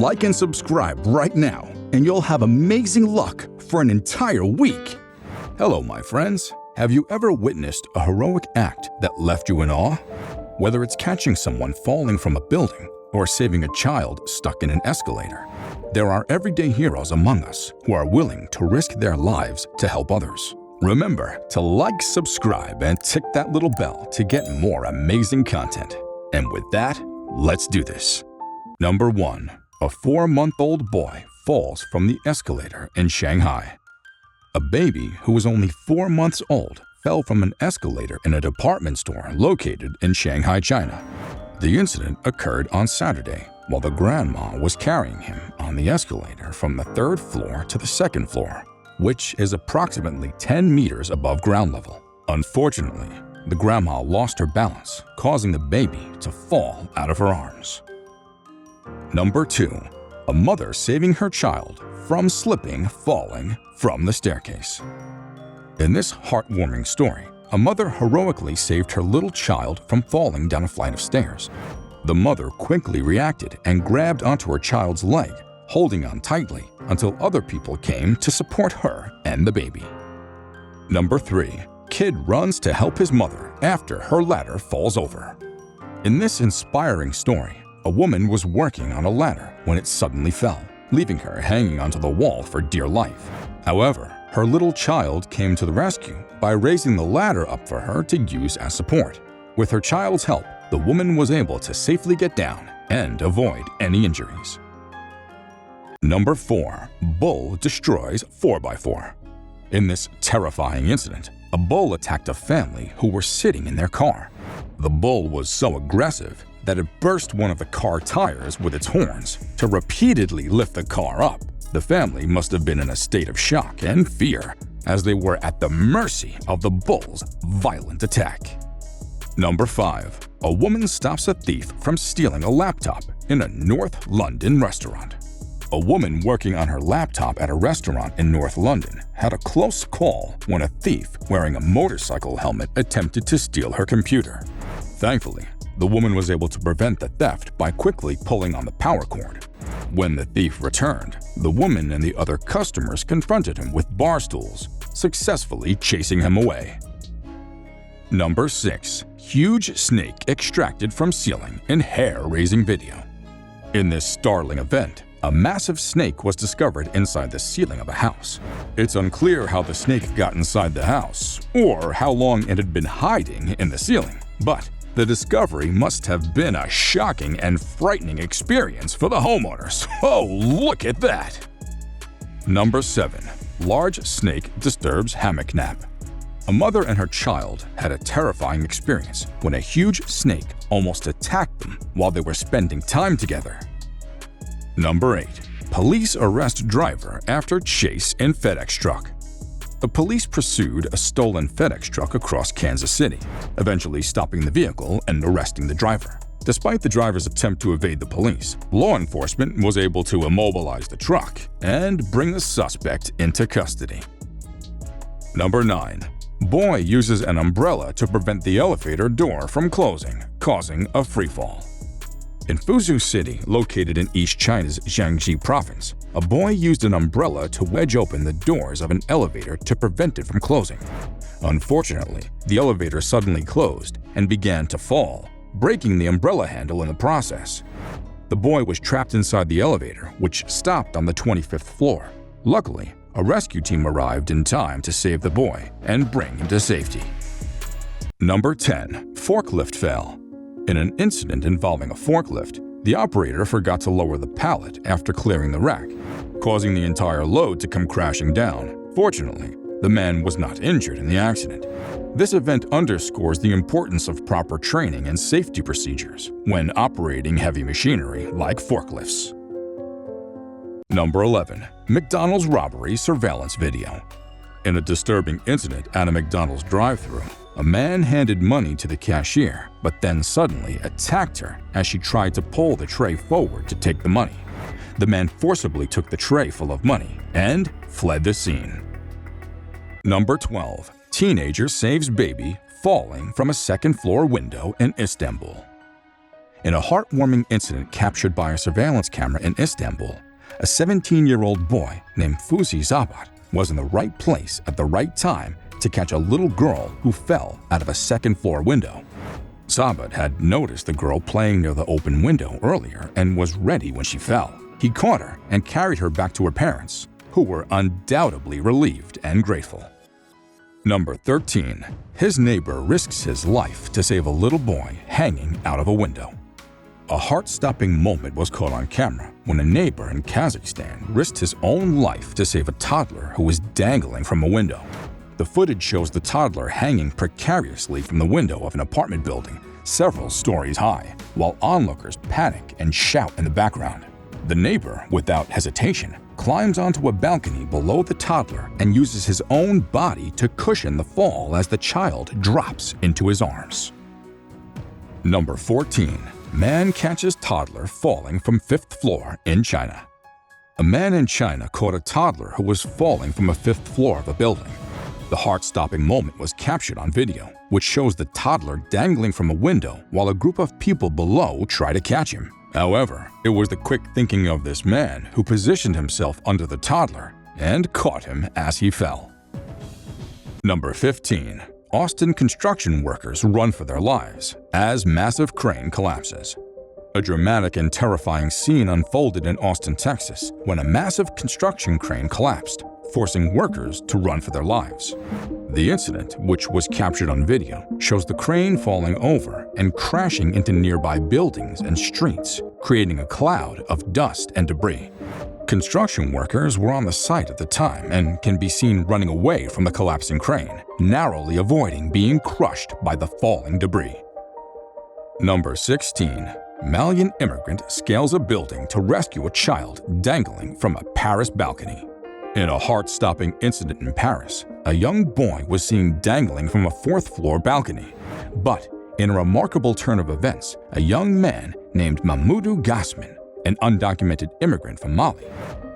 Like and subscribe right now, and you'll have amazing luck for an entire week. Hello, my friends. Have you ever witnessed a heroic act that left you in awe? Whether it's catching someone falling from a building or saving a child stuck in an escalator, there are everyday heroes among us who are willing to risk their lives to help others. Remember to like, subscribe, and tick that little bell to get more amazing content. And with that, let's do this. Number 1. A 4-month-old boy falls from the escalator in Shanghai. A baby who was only 4 months old fell from an escalator in a department store located in Shanghai, China. The incident occurred on Saturday while the grandma was carrying him on the escalator from the 3rd floor to the 2nd floor, which is approximately 10 meters above ground level. Unfortunately, the grandma lost her balance, causing the baby to fall out of her arms. Number 2. A mother saving her child from falling from the staircase. In this heartwarming story, a mother heroically saved her little child from falling down a flight of stairs. The mother quickly reacted and grabbed onto her child's leg, holding on tightly until other people came to support her and the baby. Number 3. Kid runs to help his mother after her ladder falls over. In this inspiring story, a woman was working on a ladder when it suddenly fell, leaving her hanging onto the wall for dear life. However, her little child came to the rescue by raising the ladder up for her to use as support. With her child's help, the woman was able to safely get down and avoid any injuries. Number 4. Bull destroys 4x4. In this terrifying incident, a bull attacked a family who were sitting in their car. The bull was so aggressive that it burst one of the car tires with its horns to repeatedly lift the car up. The family must have been in a state of shock and fear as they were at the mercy of the bull's violent attack. Number 5. A woman stops a thief from stealing a laptop in a North London restaurant. A woman working on her laptop at a restaurant in North London had a close call when a thief wearing a motorcycle helmet attempted to steal her computer. Thankfully, the woman was able to prevent the theft by quickly pulling on the power cord. When the thief returned, the woman and the other customers confronted him with bar stools, successfully chasing him away. Number 6. Huge snake extracted from ceiling in hair-raising video. In this startling event, a massive snake was discovered inside the ceiling of a house. It's unclear how the snake got inside the house or how long it had been hiding in the ceiling, but the discovery must have been a shocking and frightening experience for the homeowners. Oh, look at that! Number 7. Large snake disturbs hammock nap. A mother and her child had a terrifying experience when a huge snake almost attacked them while they were spending time together. Number 8. Police arrest driver after chase in FedEx truck. The police pursued a stolen FedEx truck across Kansas City, eventually stopping the vehicle and arresting the driver. Despite the driver's attempt to evade the police, law enforcement was able to immobilize the truck and bring the suspect into custody. Number 9. Boy uses an umbrella to prevent the elevator door from closing, causing a freefall. In Fuzhou City, located in East China's Jiangxi province, a boy used an umbrella to wedge open the doors of an elevator to prevent it from closing. Unfortunately, the elevator suddenly closed and began to fall, breaking the umbrella handle in the process. The boy was trapped inside the elevator, which stopped on the 25th floor. Luckily, a rescue team arrived in time to save the boy and bring him to safety. Number 10. Forklift fell. In an incident involving a forklift, the operator forgot to lower the pallet after clearing the rack, causing the entire load to come crashing down. Fortunately, the man was not injured in the accident. This event underscores the importance of proper training and safety procedures when operating heavy machinery like forklifts. Number 11. McDonald's robbery surveillance video. In a disturbing incident at a McDonald's drive-thru, a man handed money to the cashier, but then suddenly attacked her as she tried to pull the tray forward to take the money. The man forcibly took the tray full of money and fled the scene. Number 12. Teenager saves baby falling from a second-floor window in Istanbul. In a heartwarming incident captured by a surveillance camera in Istanbul, a 17-year-old boy named Fuzi Zabat was in the right place at the right time to catch a little girl who fell out of a second-floor window. Zabat had noticed the girl playing near the open window earlier and was ready when she fell. He caught her and carried her back to her parents, who were undoubtedly relieved and grateful. Number 13. His neighbor risks his life to save a little boy hanging out of a window. A heart-stopping moment was caught on camera when a neighbor in Kazakhstan risked his own life to save a toddler who was dangling from a window. The footage shows the toddler hanging precariously from the window of an apartment building several stories high, while onlookers panic and shout in the background. The neighbor, without hesitation, climbs onto a balcony below the toddler and uses his own body to cushion the fall as the child drops into his arms. Number 14. Man catches toddler falling from 5th floor in China. A man in China caught a toddler who was falling from a 5th floor of a building. The heart-stopping moment was captured on video, which shows the toddler dangling from a window while a group of people below try to catch him. However, it was the quick thinking of this man who positioned himself under the toddler and caught him as he fell. Number 15. Austin construction workers run for their lives as massive crane collapses. A dramatic and terrifying scene unfolded in Austin, Texas, when a massive construction crane collapsed, forcing workers to run for their lives. The incident, which was captured on video, shows the crane falling over and crashing into nearby buildings and streets, creating a cloud of dust and debris. Construction workers were on the site at the time and can be seen running away from the collapsing crane, narrowly avoiding being crushed by the falling debris. Number 16. Malian immigrant scales a building to rescue a child dangling from a Paris balcony. In a heart-stopping incident in Paris, a young boy was seen dangling from a 4th-floor balcony. But in a remarkable turn of events, a young man named Mamoudou Gassman, an undocumented immigrant from Mali,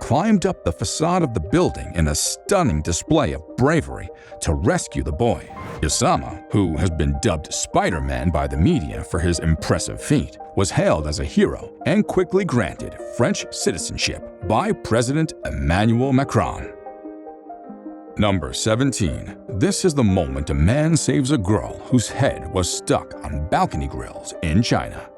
climbed up the facade of the building in a stunning display of bravery to rescue the boy. Gassama, who has been dubbed Spider-Man by the media for his impressive feat, was hailed as a hero and quickly granted French citizenship by President Emmanuel Macron. Number 17. This is the moment a man saves a girl whose head was stuck on balcony grills in China.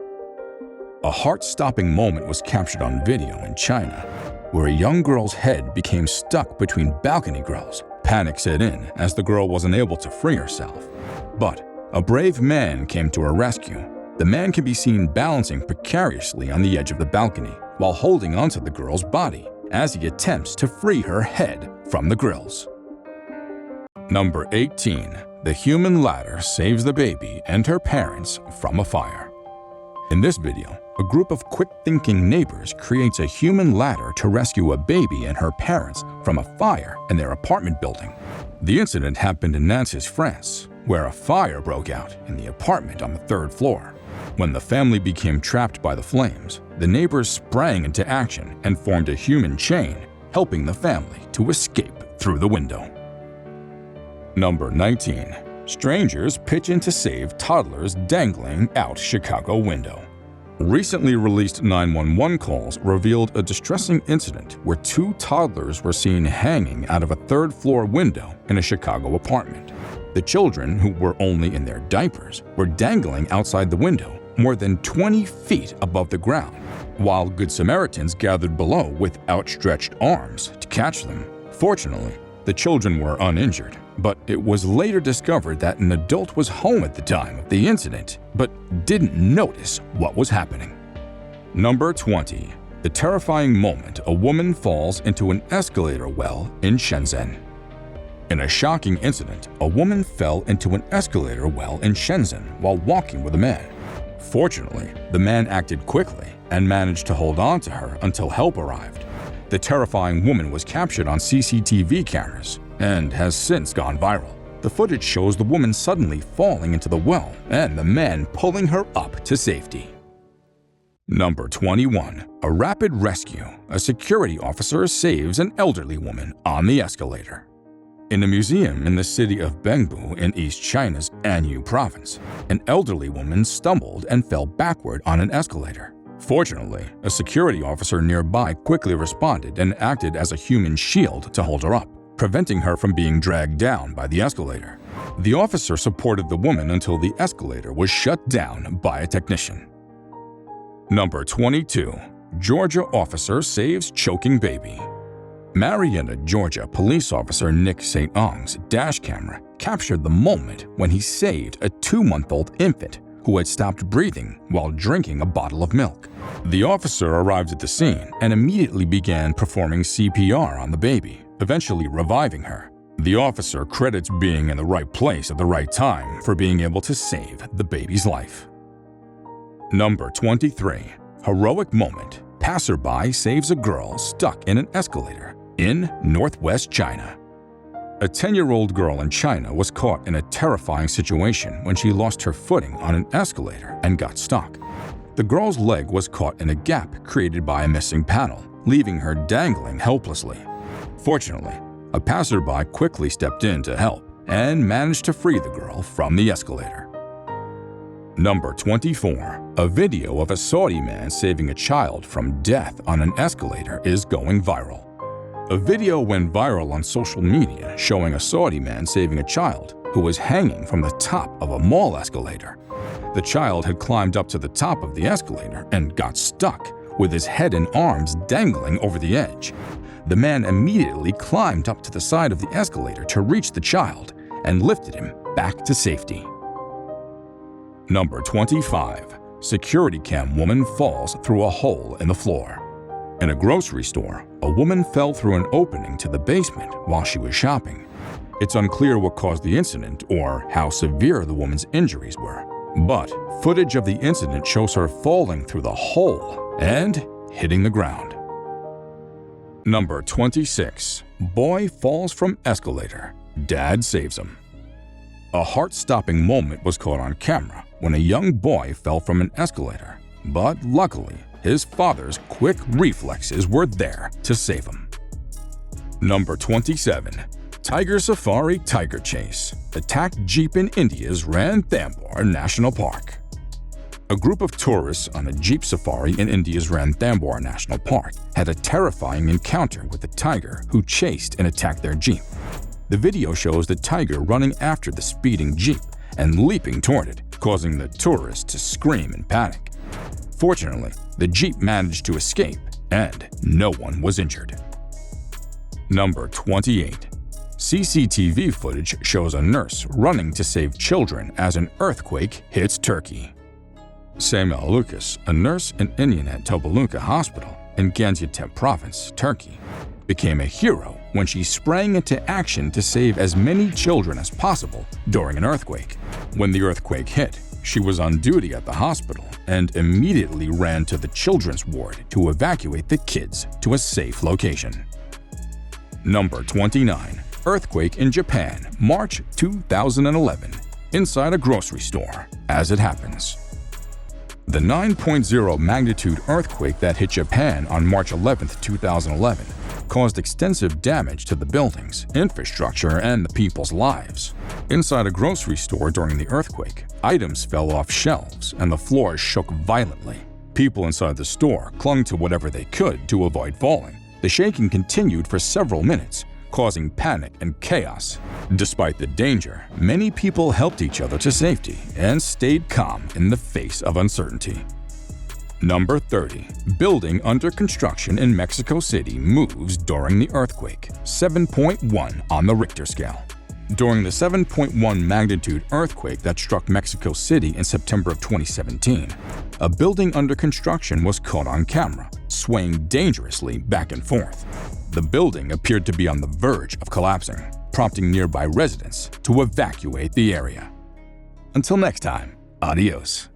A heart-stopping moment was captured on video in China, where a young girl's head became stuck between balcony grills. Panic set in as the girl wasn't able to free herself. But a brave man came to her rescue. The man can be seen balancing precariously on the edge of the balcony while holding onto the girl's body as he attempts to free her head from the grills. Number 18. The human ladder saves the baby and her parents from a fire. In this video, a group of quick-thinking neighbors creates a human ladder to rescue a baby and her parents from a fire in their apartment building. The incident happened in Nantes, France, where a fire broke out in the apartment on the 3rd floor. When the family became trapped by the flames, the neighbors sprang into action and formed a human chain, helping the family to escape through the window. Number 19. Strangers pitch in to save toddlers dangling out Chicago window. Recently released 911 calls revealed a distressing incident where 2 toddlers were seen hanging out of a 3rd-floor window in a Chicago apartment. The children, who were only in their diapers, were dangling outside the window more than 20 feet above the ground, while Good Samaritans gathered below with outstretched arms to catch them. Fortunately, the children were uninjured, but it was later discovered that an adult was home at the time of the incident but didn't notice what was happening. Number 20. The terrifying moment a woman falls into an escalator well in Shenzhen. In a shocking incident, a woman fell into an escalator well in Shenzhen while walking with a man. Fortunately, the man acted quickly and managed to hold on to her until help arrived. The terrifying woman was captured on CCTV cameras and has since gone viral. The footage shows the woman suddenly falling into the well and the man pulling her up to safety. Number 21. A rapid rescue. A security officer saves an elderly woman on the escalator. In a museum in the city of Bengbu in East China's Anhui province, an elderly woman stumbled and fell backward on an escalator. Fortunately, a security officer nearby quickly responded and acted as a human shield to hold her up, preventing her from being dragged down by the escalator. The officer supported the woman until the escalator was shut down by a technician. Number 22. Georgia officer saves choking baby. Marietta, Georgia police officer Nick St. Ong's dash camera captured the moment when he saved a 2-month-old infant who had stopped breathing while drinking a bottle of milk. The officer arrived at the scene and immediately began performing CPR on the baby, eventually reviving her. The officer credits being in the right place at the right time for being able to save the baby's life. Number 23. Heroic moment. Passerby saves a girl stuck in an escalator in northwest China. A 10-year-old girl in China was caught in a terrifying situation when she lost her footing on an escalator and got stuck. The girl's leg was caught in a gap created by a missing panel, leaving her dangling helplessly. Fortunately, a passerby quickly stepped in to help and managed to free the girl from the escalator. Number 24. A video of a Saudi man saving a child from death on an escalator is going viral. A video went viral on social media showing a Saudi man saving a child who was hanging from the top of a mall escalator. The child had climbed up to the top of the escalator and got stuck, with his head and arms dangling over the edge. The man immediately climbed up to the side of the escalator to reach the child and lifted him back to safety. Number 25. Security cam woman falls through a hole in the floor. In a grocery store, a woman fell through an opening to the basement while she was shopping. It's unclear what caused the incident or how severe the woman's injuries were, but footage of the incident shows her falling through the hole and hitting the ground. Number 26. Boy falls from escalator. Dad saves him. A heart-stopping moment was caught on camera when a young boy fell from an escalator, but luckily, his father's quick reflexes were there to save him. Number 27. Tiger Safari Tiger Chase. Attacked Jeep in India's Ranthambore National Park. A group of tourists on a Jeep safari in India's Ranthambore National Park had a terrifying encounter with a tiger who chased and attacked their Jeep. The video shows the tiger running after the speeding Jeep and leaping toward it, causing the tourists to scream in panic. Fortunately, the Jeep managed to escape and no one was injured. Number 28. CCTV footage shows a nurse running to save children as an earthquake hits Turkey. Semel Lucas, a nurse in Inyanet Tobaluka Hospital in Gaziantep Province, Turkey, became a hero when she sprang into action to save as many children as possible during an earthquake. When the earthquake hit, she was on duty at the hospital and immediately ran to the children's ward to evacuate the kids to a safe location. Number 29. Earthquake in Japan, March 2011. Inside a grocery store, as it happens. The 9.0 magnitude earthquake that hit Japan on March 11, 2011, caused extensive damage to the buildings, infrastructure, and the people's lives. Inside a grocery store during the earthquake, items fell off shelves and the floor shook violently. People inside the store clung to whatever they could to avoid falling. The shaking continued for several minutes, causing panic and chaos. Despite the danger, many people helped each other to safety and stayed calm in the face of uncertainty. Number 30. Building under construction in Mexico City moves during the earthquake, 7.1 on the Richter scale. During the 7.1 magnitude earthquake that struck Mexico City in September of 2017, a building under construction was caught on camera, swaying dangerously back and forth. The building appeared to be on the verge of collapsing, prompting nearby residents to evacuate the area. Until next time, adios.